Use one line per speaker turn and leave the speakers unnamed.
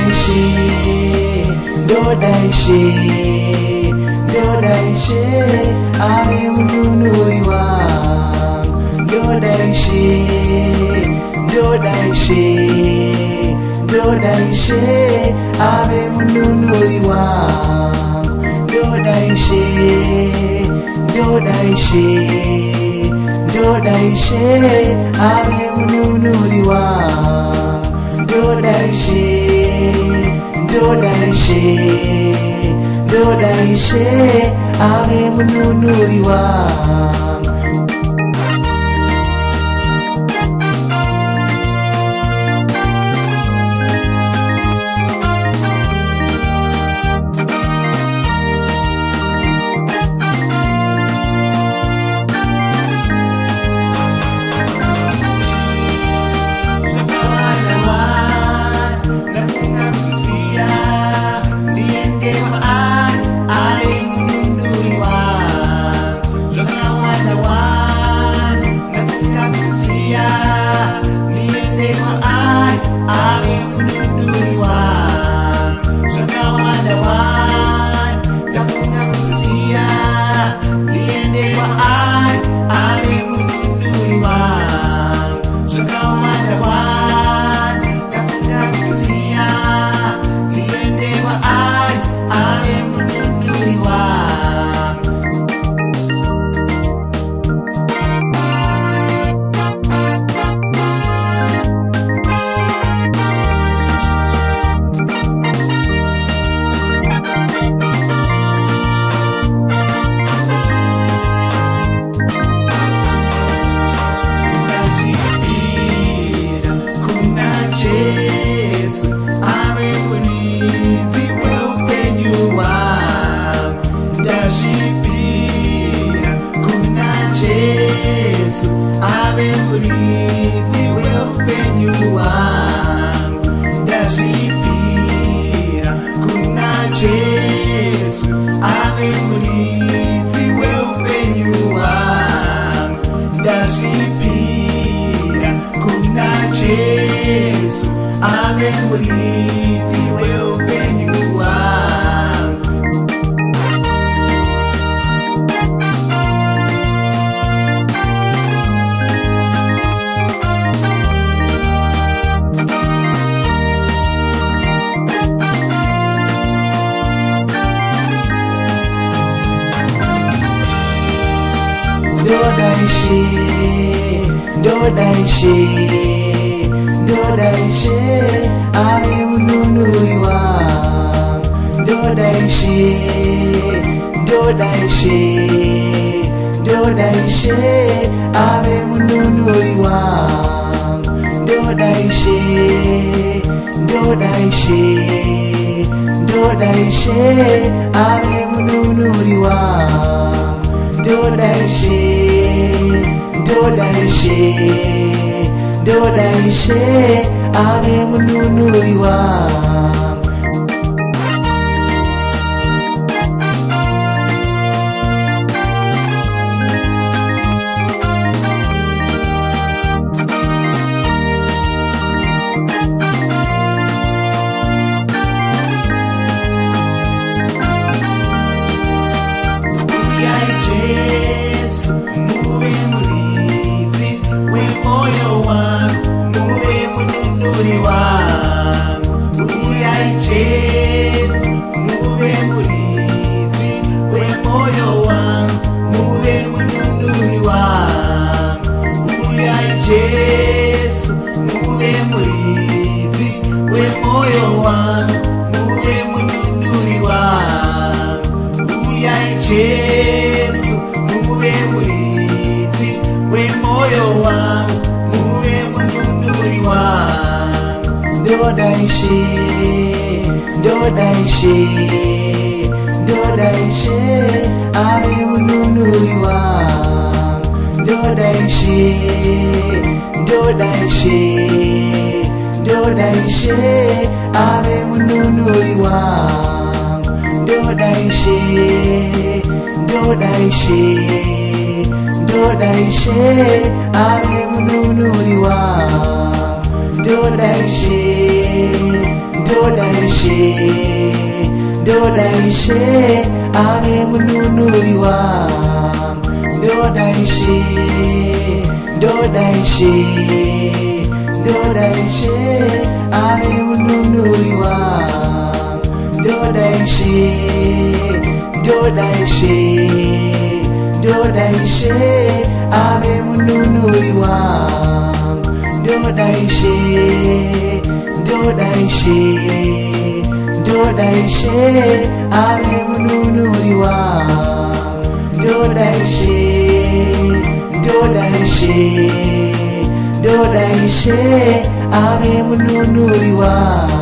Dodaishi, Dodaishi, Dodaishi, awe mnunui wangu. Dodaishi, Dodaishi, Dodaishi, awe mnunui wangu. Dodaishi, Dodaishi, Dodaishi, awe mnunui wangu. Dodaishi, Dodaishi, Dodaishi, awe mnunui wangu.
Yesu awe mlinzi wa upenyo wangu. Ndashipira kuna Yesu awe mlinzi wa upenyo wangu. Ndashipira kuna Yesu awe mlinzi wa upenyo wangu.
Dodaishi, Dodaishi, Dodaishi, awe mnunui wangu. Dodaishi, Dodaishi, Dodaishi, awe mnunui wangu. Dodaishi, Dodaishi, Dodaishi, awe mnunui wangu. Dodaishi, Dodaishi, Dodaishi, awe mnunui wangu.
Yesu muwe mlinzi we moyo wangu, muwe mnunuri wangu. Uyai Yesu muwe mlinzi we moyo wangu, muwe mnunuri wangu. Uyai Yesu muwe mlinzi we moyo wangu, muwe mnunuri wangu. Uyai Yesu muwe mlinzi we moyo wangu, muwe mnunuri wangu.
Dodaishi, Dodaishi, Dodaishi, awe mnunui wangu. Dodaishi, Dodaishi, Dodaishi, awe mnunui wangu. Dodaishi, Dodaishi, Dodaishi, awe mnunuri wangu. Dodaishi, ndodaishe, ndodaishe awe mununuri wangu, ndodaishe, ndodaishe, ndodaishe awe mununuri wangu, ndodaishe, ndodaishe, ndodaishe awe mununuri wangu, ndodaishe, ndodaishe, ndodaishe awe mununuri wangu, ndodaishe, ndodaishe, ndodaishe awe mununuri wangu.